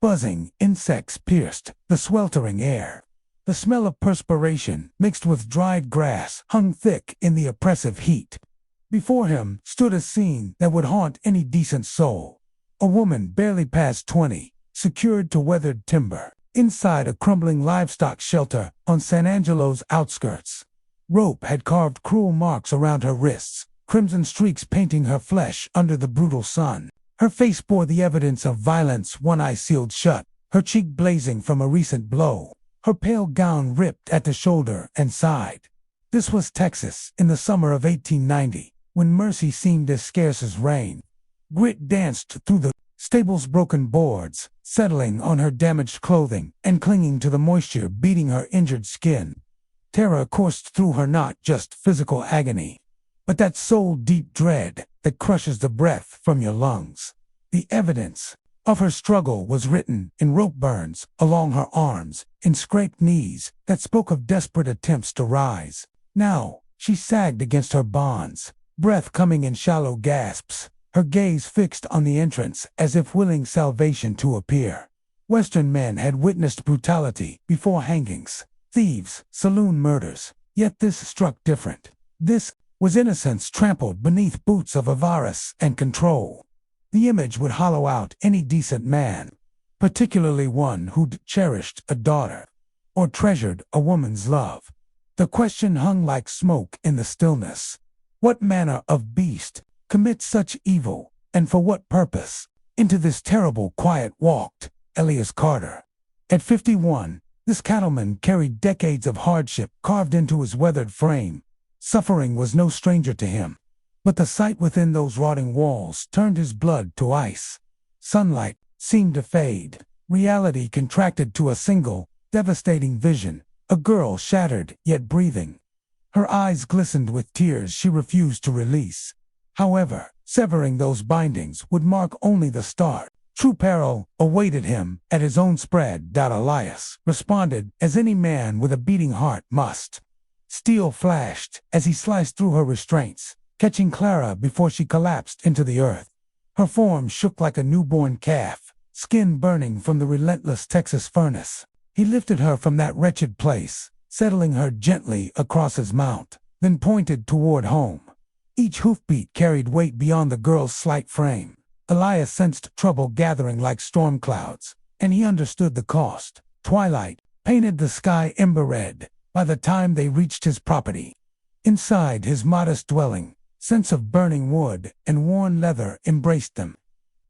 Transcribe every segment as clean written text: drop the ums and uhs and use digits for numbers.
Buzzing insects pierced the sweltering air. The smell of perspiration, mixed with dried grass, hung thick in the oppressive heat. Before him stood a scene that would haunt any decent soul. A woman barely past 20, secured to weathered timber, inside a crumbling livestock shelter on San Angelo's outskirts. Rope had carved cruel marks around her wrists, crimson streaks painting her flesh under the brutal sun. Her face bore the evidence of violence, one eye sealed shut, her cheek blazing from a recent blow, her pale gown ripped at the shoulder and side. This was Texas in the summer of 1890, when mercy seemed as scarce as rain. Grit danced through the stable's broken boards, settling on her damaged clothing and clinging to the moisture beating her injured skin. Terror coursed through her, not just physical agony, but that soul-deep dread that crushes the breath from your lungs. The evidence of her struggle was written in rope burns along her arms, in scraped knees that spoke of desperate attempts to rise. Now she sagged against her bonds, breath coming in shallow gasps, her gaze fixed on the entrance as if willing salvation to appear. Western men had witnessed brutality before hangings, thieves, saloon murders, yet this struck different. This was innocence trampled beneath boots of avarice and control. The image would hollow out any decent man, particularly one who'd cherished a daughter or treasured a woman's love. The question hung like smoke in the stillness. What manner of beast commits such evil, and for what purpose? Into this terrible quiet walked Elias Carter. At 51, this cattleman carried decades of hardship carved into his weathered frame. Suffering was no stranger to him, but the sight within those rotting walls turned his blood to ice. Sunlight seemed to fade. Reality contracted to a single, devastating vision, a girl shattered yet breathing. Her eyes glistened with tears she refused to release. However, severing those bindings would mark only the start. True peril awaited him at his own spread. Elias responded as any man with a beating heart must. Steel flashed as he sliced through her restraints, catching Clara before she collapsed into the earth. Her form shook like a newborn calf, skin burning from the relentless Texas furnace. He lifted her from that wretched place, settling her gently across his mount, then pointed toward home. Each hoofbeat carried weight beyond the girl's slight frame. Elias sensed trouble gathering like storm clouds, and he understood the cost. Twilight painted the sky ember red by the time they reached his property. Inside his modest dwelling, scents of burning wood and worn leather embraced them.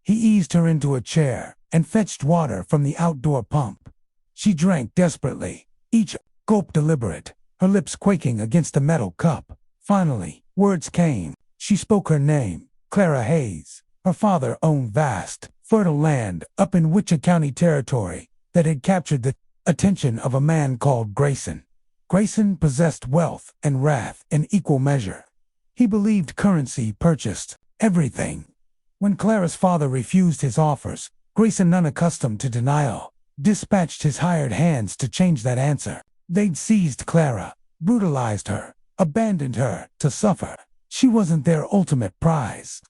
He eased her into a chair and fetched water from the outdoor pump. She drank desperately, each gulp deliberate, her lips quaking against the metal cup. Finally, words came. She spoke her name, Clara Hayes. Her father owned vast, fertile land up in Wichita County territory that had captured the attention of a man called Grayson. Grayson possessed wealth and wrath in equal measure. He believed currency purchased everything. When Clara's father refused his offers, Grayson, unaccustomed to denial, dispatched his hired hands to change that answer. They'd seized Clara, brutalized her, abandoned her to suffer. She wasn't their ultimate prize.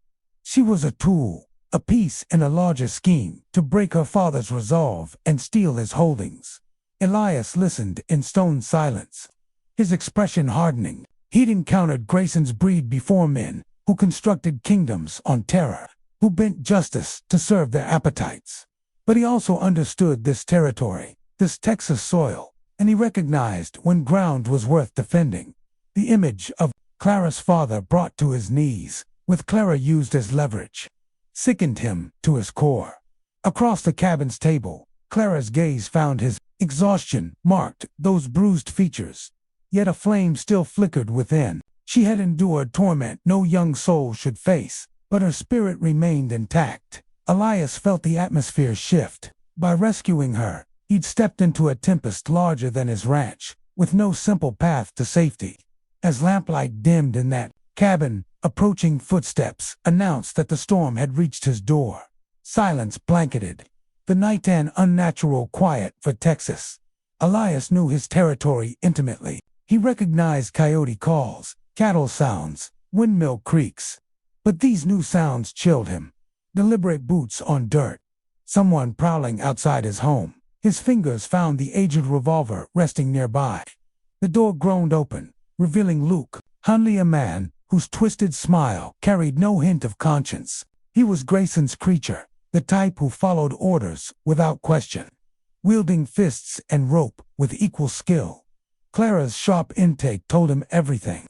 She was a tool, a piece in a larger scheme to break her father's resolve and steal his holdings. Elias listened in stone silence, his expression hardening. He'd encountered Grayson's breed before, men who constructed kingdoms on terror, who bent justice to serve their appetites. But he also understood this territory, this Texas soil, and he recognized when ground was worth defending. The image of Clara's father brought to his knees, with Clara used as leverage, sickened him to his core. Across the cabin's table, Clara's gaze found his exhaustion marked those bruised features. Yet a flame still flickered within. She had endured torment no young soul should face, but her spirit remained intact. Elias felt the atmosphere shift. By rescuing her, he'd stepped into a tempest larger than his ranch, with no simple path to safety. As lamplight dimmed in that cabin, approaching footsteps announced that the storm had reached his door. Silence blanketed the night, an unnatural quiet for Texas. Elias knew his territory intimately. He recognized coyote calls, cattle sounds, windmill creaks. But these new sounds chilled him. Deliberate boots on dirt, someone prowling outside his home. His fingers found the aged revolver resting nearby. The door groaned open, revealing Luke, Hunley, a man whose twisted smile carried no hint of conscience. He was Grayson's creature, the type who followed orders without question, wielding fists and rope with equal skill. Clara's sharp intake told him everything.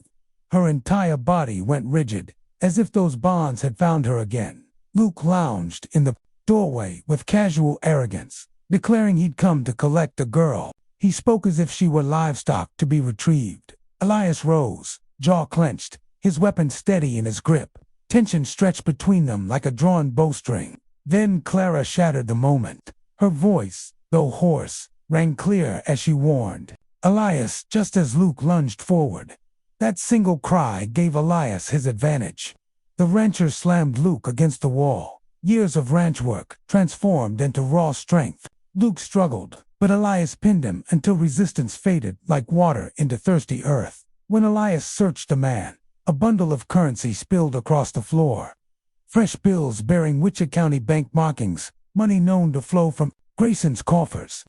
Her entire body went rigid, as if those bonds had found her again. Luke lounged in the doorway with casual arrogance, declaring he'd come to collect a girl. He spoke as if she were livestock to be retrieved. Elias rose, jaw clenched, his weapon steady in his grip. Tension stretched between them like a drawn bowstring. Then Clara shattered the moment. Her voice, though hoarse, rang clear as she warned Elias just as Luke lunged forward. That single cry gave Elias his advantage. The rancher slammed Luke against the wall. Years of ranch work transformed into raw strength. Luke struggled, but Elias pinned him until resistance faded like water into thirsty earth. When Elias searched the man, a bundle of currency spilled across the floor. Fresh bills bearing Wichita County bank markings, money known to flow from Grayson's coffers.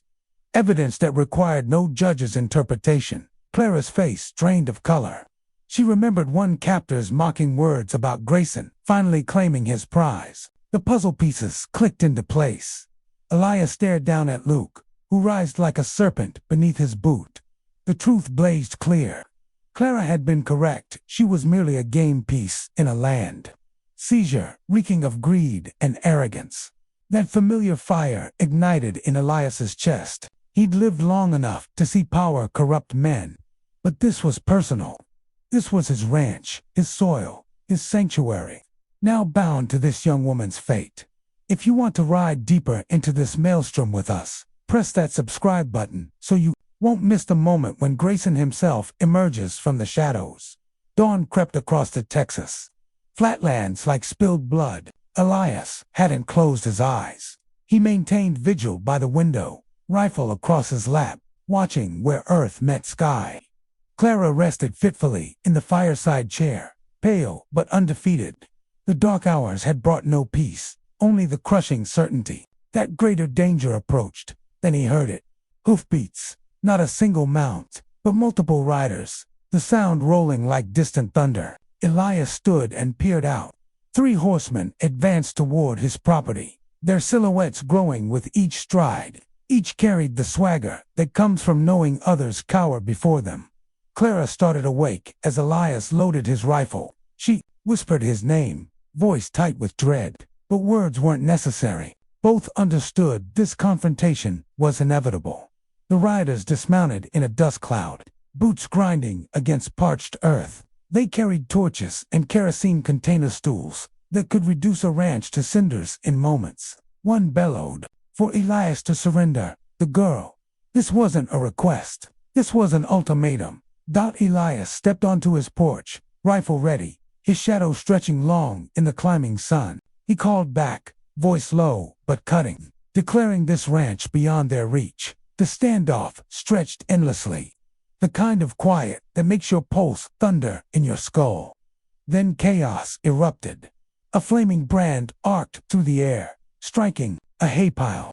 Evidence that required no judge's interpretation. Clara's face drained of color. She remembered one captor's mocking words about Grayson finally claiming his prize. The puzzle pieces clicked into place. Elias stared down at Luke, who writhed like a serpent beneath his boot. The truth blazed clear. Clara had been correct. She was merely a game piece in a land seizure, reeking of greed and arrogance. That familiar fire ignited in Elias's chest. He'd lived long enough to see power corrupt men. But this was personal. This was his ranch, his soil, his sanctuary, now bound to this young woman's fate. If you want to ride deeper into this maelstrom with us, press that subscribe button so you won't miss the moment when Grayson himself emerges from the shadows. Dawn crept across the Texas flatlands like spilled blood. Elias hadn't closed his eyes. He maintained vigil by the window, rifle across his lap, watching where earth met sky. Clara rested fitfully in the fireside chair, pale but undefeated. The dark hours had brought no peace, only the crushing certainty that greater danger approached. Then he heard it. Hoofbeats, not a single mount, but multiple riders, the sound rolling like distant thunder. Elias stood and peered out. 3 horsemen advanced toward his property, their silhouettes growing with each stride. Each carried the swagger that comes from knowing others cower before them. Clara started awake as Elias loaded his rifle. She whispered his name, voice tight with dread, but words weren't necessary. Both understood this confrontation was inevitable. The riders dismounted in a dust cloud, boots grinding against parched earth. They carried torches and kerosene container stools that could reduce a ranch to cinders in moments. One bellowed for Elias to surrender the girl. This wasn't a request. This was an ultimatum. Elias stepped onto his porch, rifle ready, his shadow stretching long in the climbing sun. He called back, voice low but cutting, declaring this ranch beyond their reach. The standoff stretched endlessly, the kind of quiet that makes your pulse thunder in your skull. Then chaos erupted. A flaming brand arced through the air, striking a hay pile.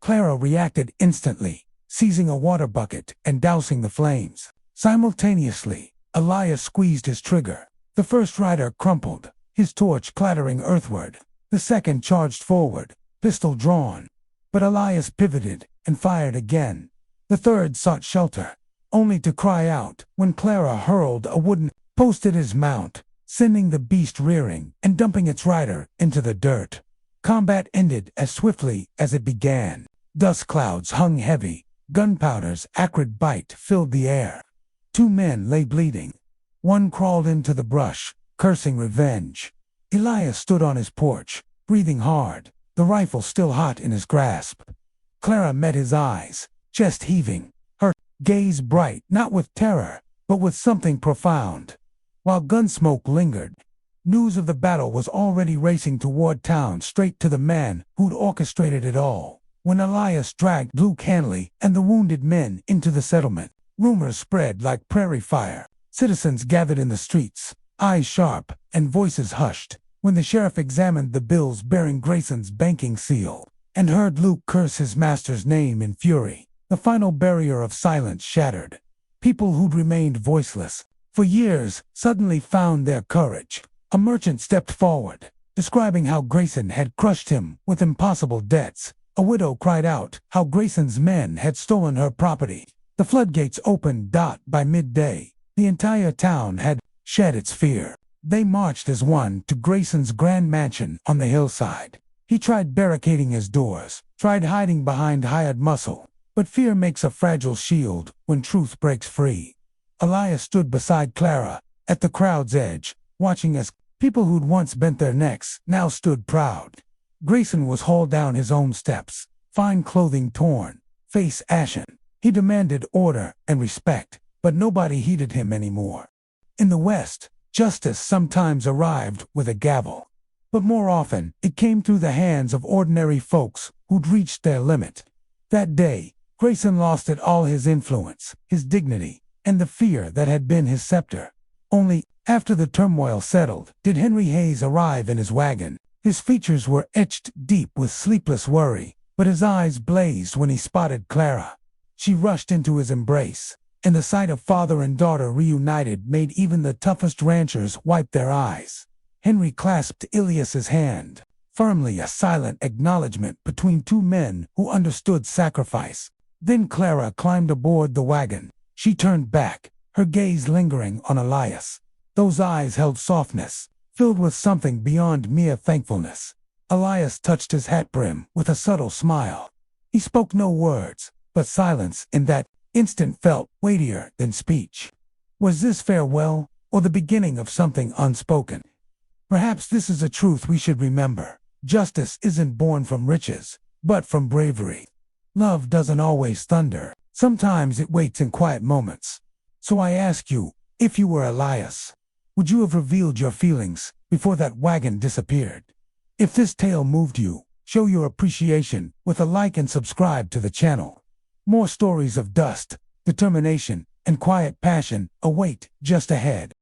Clara reacted instantly, seizing a water bucket and dousing the flames. Simultaneously, Elias squeezed his trigger. The first rider crumpled, his torch clattering earthward. The second charged forward, pistol drawn. But Elias pivoted and fired again. The third sought shelter, only to cry out when Clara hurled a wooden post at his mount, sending the beast rearing and dumping its rider into the dirt. Combat ended as swiftly as it began. Dust clouds hung heavy. Gunpowder's acrid bite filled the air. 2 men lay bleeding. One crawled into the brush, cursing revenge. Elias stood on his porch, breathing hard, the rifle still hot in his grasp. Clara met his eyes, chest heaving, her gaze bright not with terror, but with something profound. While gunsmoke lingered, news of the battle was already racing toward town, straight to the man who'd orchestrated it all. When Elias dragged Luke Hanley and the wounded men into the settlement, rumors spread like prairie fire. Citizens gathered in the streets, eyes sharp and voices hushed, when the sheriff examined the bills bearing Grayson's banking seal. and heard Luke curse his master's name in fury. The final barrier of silence shattered. People who'd remained voiceless for years suddenly found their courage. A merchant stepped forward, describing how Grayson had crushed him with impossible debts. A widow cried out how Grayson's men had stolen her property. The floodgates opened. By midday, the entire town had shed its fear. They marched as one to Grayson's grand mansion on the hillside. He tried barricading his doors, tried hiding behind hired muscle, but fear makes a fragile shield when truth breaks free. Elias stood beside Clara, at the crowd's edge, watching as people who'd once bent their necks now stood proud. Grayson was hauled down his own steps, fine clothing torn, face ashen. He demanded order and respect, but nobody heeded him anymore. In the West, justice sometimes arrived with a gavel, but more often it came through the hands of ordinary folks who'd reached their limit. That day, Grayson lost it all: his influence, his dignity, and the fear that had been his scepter. Only after the turmoil settled did Henry Hayes arrive in his wagon. His features were etched deep with sleepless worry, but his eyes blazed when he spotted Clara. She rushed into his embrace, and the sight of father and daughter reunited made even the toughest ranchers wipe their eyes. Henry clasped Elias's hand firmly, a silent acknowledgement between two men who understood sacrifice. Then Clara climbed aboard the wagon. She turned back, her gaze lingering on Elias. Those eyes held softness, filled with something beyond mere thankfulness. Elias touched his hat brim with a subtle smile. He spoke no words, but silence in that instant felt weightier than speech. Was this farewell, or the beginning of something unspoken? Perhaps this is a truth we should remember. Justice isn't born from riches, but from bravery. Love doesn't always thunder. Sometimes it waits in quiet moments. So I ask you, if you were Elias, would you have revealed your feelings before that wagon disappeared? If this tale moved you, show your appreciation with a like and subscribe to the channel. More stories of dust, determination, and quiet passion await just ahead.